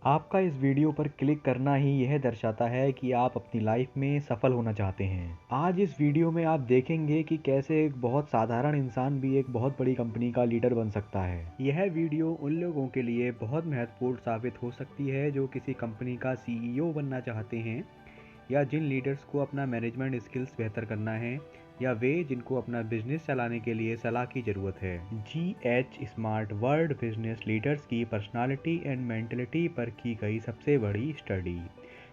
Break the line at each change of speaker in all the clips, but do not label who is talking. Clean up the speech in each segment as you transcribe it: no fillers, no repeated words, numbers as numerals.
आपका इस वीडियो पर क्लिक करना ही यह दर्शाता है कि आप अपनी लाइफ में सफल होना चाहते हैं। आज इस वीडियो में आप देखेंगे कि कैसे एक बहुत साधारण इंसान भी एक बहुत बड़ी कंपनी का लीडर बन सकता है। यह वीडियो उन लोगों के लिए बहुत महत्वपूर्ण साबित हो सकती है जो किसी कंपनी का सीईओ बनना चाहते हैं, या जिन लीडर्स को अपना मैनेजमेंट स्किल्स बेहतर करना है, या वे जिनको अपना बिजनेस चलाने के लिए सलाह की ज़रूरत है। GH smart world business leaders की पर्सनालिटी एंड मेंटलिटी पर की गई सबसे बड़ी स्टडी।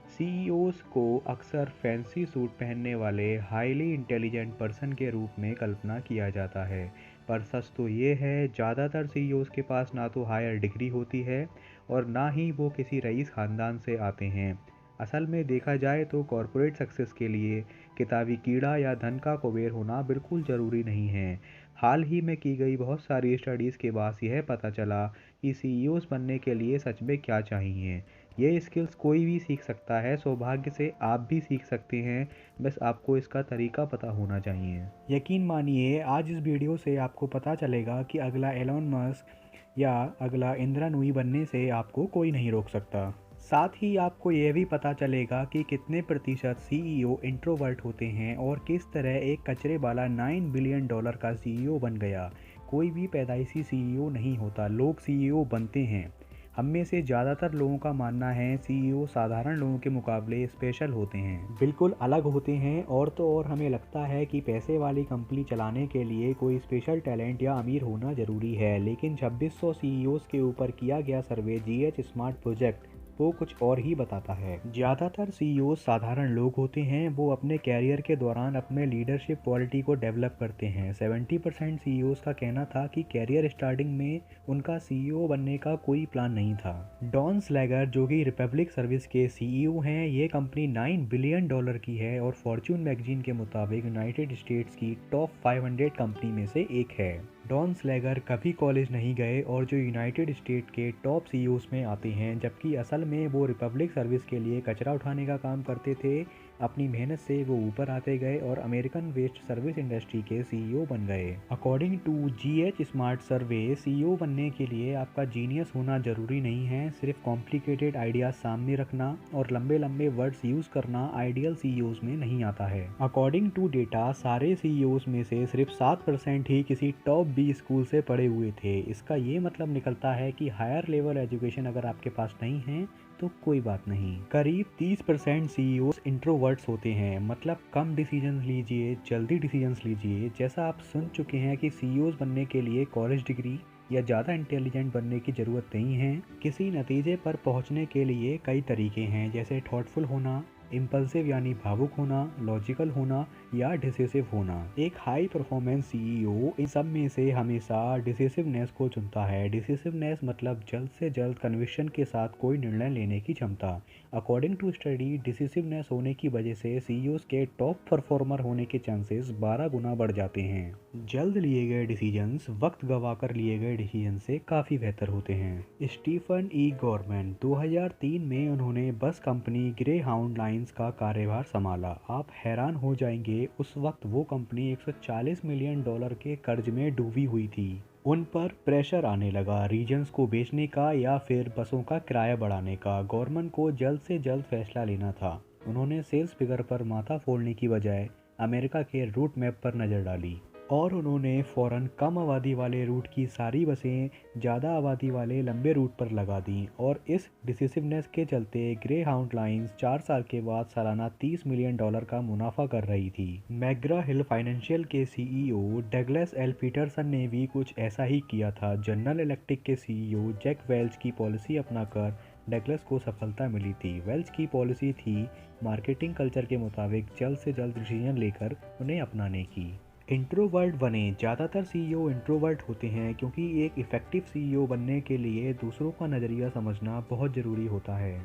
सीईओज को अक्सर फैंसी सूट पहनने वाले हाईली इंटेलिजेंट पर्सन के रूप में कल्पना किया जाता है, पर सच तो ये है ज़्यादातर सीईओज के पास ना तो हायर डिग्री होती है और ना ही वो किसी रईस ख़ानदान से आते हैं। असल में देखा जाए तो कॉरपोरेट सक्सेस के लिए किताबी कीड़ा या धन का कुबेर होना बिल्कुल ज़रूरी नहीं है। हाल ही में की गई बहुत सारी स्टडीज़ के बाद यह पता चला कि सीईओज बनने के लिए सच में क्या चाहिए। ये स्किल्स कोई भी सीख सकता है, सौभाग्य से आप भी सीख सकते हैं, बस आपको इसका तरीका पता होना चाहिए। यकीन मानिए, आज इस वीडियो से आपको पता चलेगा कि अगला एलोन मस्क या अगला इंदिरा नूई बनने से आपको कोई नहीं रोक सकता। साथ ही आपको यह भी पता चलेगा कि कितने प्रतिशत सीईओ इंट्रोवर्ट होते हैं और किस तरह एक कचरे वाला $9 बिलियन का सीईओ बन गया। कोई भी पैदाइशी सीईओ नहीं होता, लोग सीईओ बनते हैं। हम में से ज़्यादातर लोगों का मानना है सीईओ साधारण लोगों के मुकाबले स्पेशल होते हैं, बिल्कुल अलग होते हैं। और तो और हमें लगता है कि पैसे वाली कंपनी चलाने के लिए कोई स्पेशल टैलेंट या अमीर होना ज़रूरी है, लेकिन 2600 सीईओज़ के ऊपर किया गया सर्वे GH स्मार्ट प्रोजेक्ट वो कुछ और ही बताता है। ज़्यादातर सीईओ साधारण लोग होते हैं, वो अपने कैरियर के दौरान अपने लीडरशिप क्वालिटी को डेवलप करते हैं। 70% सीईओ का कहना था कि कैरियर स्टार्टिंग में उनका सीईओ बनने का कोई प्लान नहीं था। डॉन स्लैगर, जो कि रिपब्लिक सर्विस के सीईओ हैं, ये कंपनी $9 बिलियन की है और फॉर्च्यून मैगजीन के मुताबिक यूनाइटेड स्टेट्स की टॉप 500 कंपनी में से एक है। डॉन स्लैगर कभी कॉलेज नहीं गए और जो यूनाइटेड स्टेट के टॉप सीईओज में आते हैं, जबकि असल में वो रिपब्लिक सर्विस के लिए कचरा उठाने का काम करते थे। अपनी मेहनत से वो ऊपर आते गए और अमेरिकन वेस्ट सर्विस इंडस्ट्री के सीईओ बन गए। According to GH Smart survey, CEO बनने के लिए आपका जीनियस होना जरूरी नहीं है, सिर्फ कॉम्प्लिकेटेड आइडियाज सामने रखना और लंबे लंबे वर्ड्स यूज करना आइडियल सीईओज में नहीं आता है। अकॉर्डिंग टू डेटा, सारे सीईओज में से सिर्फ 7% ही किसी टॉप B स्कूल से पढ़े हुए थे। इसका ये मतलब निकलता है कि हायर लेवल एजुकेशन अगर आपके पास नहीं है तो कोई बात नहीं। करीब 30% सीईओ इंट्रोवर्ट्स होते हैं, मतलब कम डिसीजंस लीजिए, जल्दी डिसीजंस लीजिए। जैसा आप सुन चुके हैं कि सीईओ बनने के लिए कॉलेज डिग्री या ज़्यादा इंटेलिजेंट बनने की ज़रूरत नहीं है। किसी नतीजे पर पहुंचने के लिए कई तरीके हैं, जैसे थॉटफुल होना, इम्पल्सिव यानी भावुक होना, लॉजिकल होना या डिसिसिव होना। एक हाई परफॉर्मेंस सीईओ इन सब में से हमेशा डिसिसिवनेस को चुनता है। डिसिसिवनेस मतलब जल्द से जल्द कन्विक्शन के साथ कोई निर्णय लेने की क्षमता। अकॉर्डिंग टू स्टडी, डिसिसिवनेस होने की वजह से सीईओज के टॉप परफॉर्मर होने के चांसेस 12 गुना बढ़ जाते हैं। जल्द लिए गए डिसीजंस वक्त गंवाकर लिए गए डिसीजन से काफ़ी बेहतर होते हैं। Stephen E. गॉर्मन, 2003 में उन्होंने बस कंपनी ग्रे हाउंड लाइन्स का कार्यभार संभाला। आप हैरान हो जाएंगे, उस वक्त वो कंपनी $140 मिलियन के कर्ज में डूबी हुई थी। उन पर प्रेशर आने लगा रीजन्स को बेचने का या फिर बसों का किराया बढ़ाने का। गवर्नमेंट को जल्द से जल्द फैसला लेना था। उन्होंने सेल्स फिगर पर माथा फोड़ने की बजाय अमेरिका के रूट मैप पर नज़र डाली और उन्होंने फ़ौरन कम आबादी वाले रूट की सारी बसें ज़्यादा आबादी वाले लंबे रूट पर लगा दी। और इस डिसिसिवनेस के चलते ग्रे हाउंड लाइन्स 4 साल के बाद सालाना $30 मिलियन का मुनाफा कर रही थी। मैग्रा हिल फाइनेंशियल के सीईओ डगलस एल पीटरसन ने भी कुछ ऐसा ही किया था। जनरल इलेक्ट्रिक के सीईओ जैक वेल्च की पॉलिसी अपनाकर डगलस को सफलता मिली थी। वेल्च की पॉलिसी थी मार्केटिंग कल्चर के मुताबिक जल्द से जल्द डिसीजन लेकर उन्हें अपनाने की। इंट्रोवर्ट बने, ज़्यादातर सीईओ इंट्रोवर्ट होते हैं क्योंकि एक इफ़ेक्टिव सीईओ बनने के लिए दूसरों का नज़रिया समझना बहुत ज़रूरी होता है।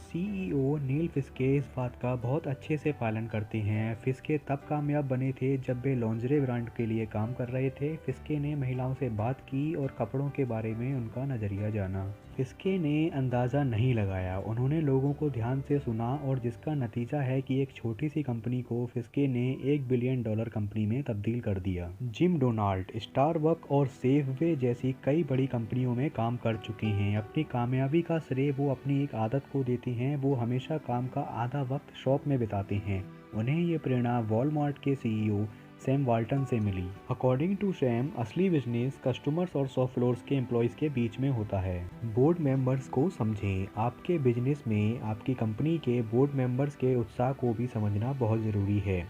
सीईओ नील फिस्के इस बात का बहुत अच्छे से पालन करते हैं। फिस्के तब कामयाब बने थे जब वे लॉन्जरे ब्रांड के लिए काम कर रहे थे। फिस्के ने महिलाओं से बात की और कपड़ों के बारे में उनका नज़रिया जाना। फिस्के ने अंदाज़ा नहीं लगाया। उन्होंने लोगों को ध्यान से सुना और जिसका नतीजा है कि एक छोटी सी कंपनी को फिस्के ने $1 बिलियन कंपनी में तब्दील कर दिया। जिम डोनाल्ड, स्टारबक और सेफवे जैसी कई बड़ी कंपनियों में काम कर चुके हैं। अपनी कामयाबी का श्रेय वो अपनी एक आदत को देते हैं, वो हमेशा काम का आधा वक्त शॉप में बिताते हैं। उन्हें ये प्रेरणा वॉलमार्ट के सीईओ सैम वाल्टन से मिली। अकॉर्डिंग टू सैम, असली बिजनेस कस्टमर्स और शॉप फ्लोर्स के एम्प्लॉयज़ के बीच में होता है। बोर्ड मेंबर्स को समझें। आपके बिजनेस में आपकी कंपनी के बोर्ड मेंबर्स के उत्साह को भी समझना बहुत ज़रूरी है।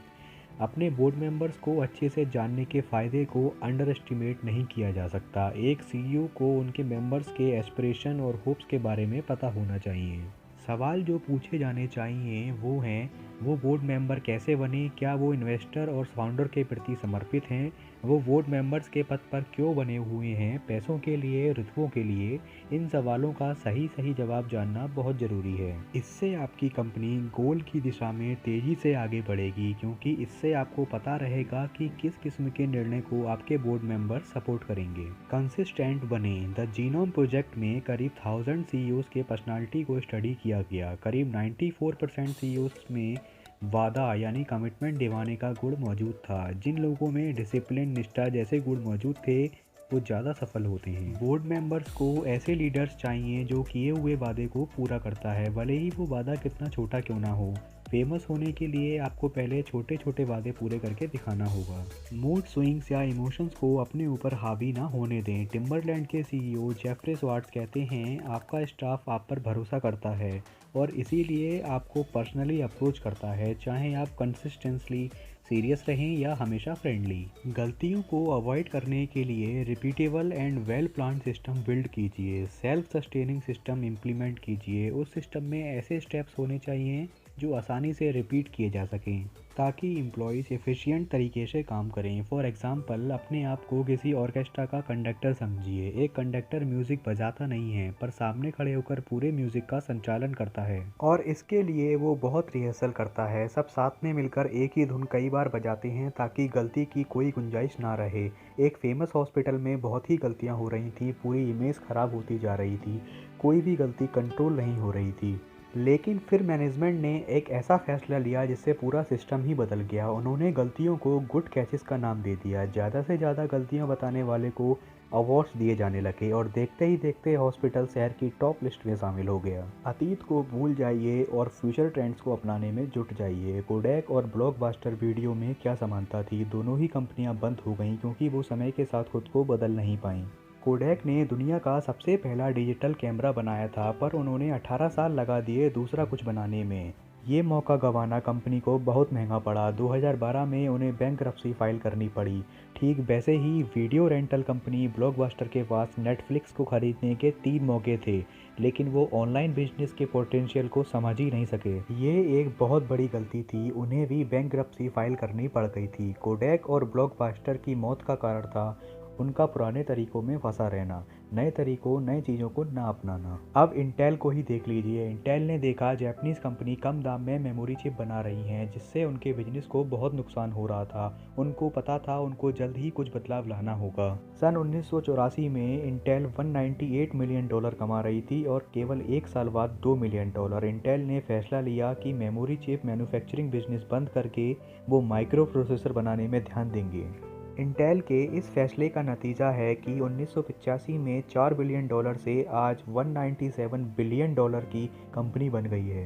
अपने बोर्ड मेंबर्स को अच्छे से जानने के फ़ायदे को अंडर एस्टिमेट नहीं किया जा सकता। एक सीईओ को उनके मेंबर्स के एस्पिरेशन और होप्स के बारे में पता होना चाहिए। सवाल जो पूछे जाने चाहिए वो हैं, वो बोर्ड मेंबर कैसे बने, क्या वो इन्वेस्टर और फाउंडर के प्रति समर्पित हैं, वो बोर्ड मेंबर्स के पद पर क्यों बने हुए हैं, पैसों के लिए, रुतबों के लिए। इन सवालों का सही जवाब जानना बहुत ज़रूरी है। इससे आपकी कंपनी गोल की दिशा में तेज़ी से आगे बढ़ेगी, क्योंकि इससे आपको पता रहेगा कि किस किस्म के निर्णय को आपके बोर्ड मेंबर सपोर्ट करेंगे। कंसिस्टेंट बने। द जीनोम प्रोजेक्ट में करीब 1000 सीईओज़ के पर्सनालिटी को स्टडी किया गया। करीब 94% सीईओज़ में वादा यानी कमिटमेंट निभाने का गुण मौजूद था। जिन लोगों में डिसिप्लिन, निष्ठा जैसे गुण मौजूद थे, वो ज़्यादा सफल होते हैं। बोर्ड मेंबर्स को ऐसे लीडर्स चाहिए जो किए हुए वादे को पूरा करता है, भले ही वो वादा कितना छोटा क्यों ना हो। फेमस होने के लिए आपको पहले छोटे छोटे वादे पूरे करके दिखाना होगा। मूड स्विंग्स या इमोशंस को अपने ऊपर हावी ना होने दें। टिम्बरलैंड के सीईओ जेफरी स्वार्ट्ज कहते हैं, आपका स्टाफ आप पर भरोसा करता है और इसीलिए आपको पर्सनली अप्रोच करता है, चाहे आप कंसिस्टेंटली सीरियस रहें या हमेशा फ्रेंडली। गलतियों को अवॉइड करने के लिए repeatable and well plan system build कीजिए। सेल्फ सस्टेनिंग सिस्टम इम्प्लीमेंट कीजिए। उस सिस्टम में ऐसे स्टेप्स होने चाहिए जो आसानी से रिपीट किए जा सकें, ताकि एम्प्लॉयज़ एफिशिएंट तरीके से काम करें। फॉर एग्जांपल, अपने आप को किसी ऑर्केस्ट्रा का कंडक्टर समझिए। एक कंडक्टर म्यूज़िक बजाता नहीं है, पर सामने खड़े होकर पूरे म्यूज़िक का संचालन करता है और इसके लिए वो बहुत रिहर्सल करता है। सब साथ में मिलकर एक ही धुन कई बार बजाते हैं ताकि गलती की कोई गुंजाइश ना रहे। एक फेमस हॉस्पिटल में बहुत ही गलतियाँ हो रही थी, पूरी इमेज ख़राब होती जा रही थी, कोई भी गलती कंट्रोल नहीं हो रही थी। लेकिन फिर मैनेजमेंट ने एक ऐसा फैसला लिया जिससे पूरा सिस्टम ही बदल गया। उन्होंने गलतियों को गुड कैचेस का नाम दे दिया। ज़्यादा से ज़्यादा गलतियां बताने वाले को अवार्ड्स दिए जाने लगे और देखते ही देखते हॉस्पिटल शहर की टॉप लिस्ट में शामिल हो गया। अतीत को भूल जाइए और फ्यूचर ट्रेंड्स को अपनाने में जुट जाइए। कोडैक और ब्लॉकबस्टर वीडियो में क्या समानता थी? दोनों ही कंपनियां बंद हो गईं क्योंकि वो समय के साथ खुद को बदल नहीं पाईं। कोडैक ने दुनिया का सबसे पहला डिजिटल कैमरा बनाया था, पर उन्होंने 18 साल लगा दिए दूसरा कुछ बनाने में। ये मौका गंवाना कंपनी को बहुत महंगा पड़ा। 2012 में उन्हें बैंकरप्सी फाइल करनी पड़ी। ठीक वैसे ही वीडियो रेंटल कंपनी ब्लॉकबस्टर के पास नेटफ्लिक्स को खरीदने के 3 मौके थे, लेकिन वो ऑनलाइन बिजनेस के पोटेंशियल को समझ ही नहीं सके। ये एक बहुत बड़ी गलती थी, उन्हें भी बैंकरप्सी फाइल करनी पड़ गई थी। कोडैक और ब्लॉकबस्टर की मौत का कारण था उनका पुराने तरीकों में फंसा रहना, नए तरीकों, नई चीज़ों को ना अपनाना। अब इंटेल को ही देख लीजिए। इंटेल ने देखा जापानीज़ कंपनी कम दाम में मेमोरी चिप बना रही है, जिससे उनके बिजनेस को बहुत नुकसान हो रहा था। उनको पता था उनको जल्द ही कुछ बदलाव लाना होगा। सन 1984 में इंटेल $198 मिलियन कमा रही थी और केवल एक साल बाद $2 मिलियन। इंटेल ने फैसला लिया कि मेमोरी चिप मैन्युफैक्चरिंग बिजनेस बंद करके वो माइक्रो प्रोसेसर बनाने में ध्यान देंगे। इंटेल के इस फैसले का नतीजा है कि 1985 में $4 बिलियन से आज $197 बिलियन की कंपनी बन गई है।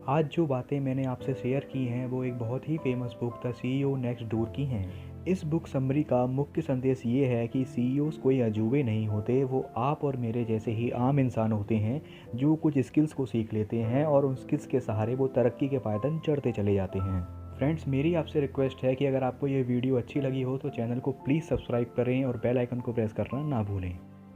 आज जो बातें मैंने आपसे शेयर की हैं वो एक बहुत ही famous book the CEO next door की हैं। इस बुक समरी का मुख्य संदेश ये है कि सीईओज़ कोई अजूबे नहीं होते, वो आप और मेरे जैसे ही आम इंसान होते हैं जो कुछ स्किल्स को सीख लेते हैं और उन स्किल्स के सहारे वो तरक्की के पायदान चढ़ते चले जाते हैं। फ्रेंड्स, मेरी आपसे रिक्वेस्ट है कि अगर आपको ये वीडियो अच्छी लगी हो तो चैनल को प्लीज़ सब्सक्राइब करें और बेल आइकन को प्रेस करना ना भूलें।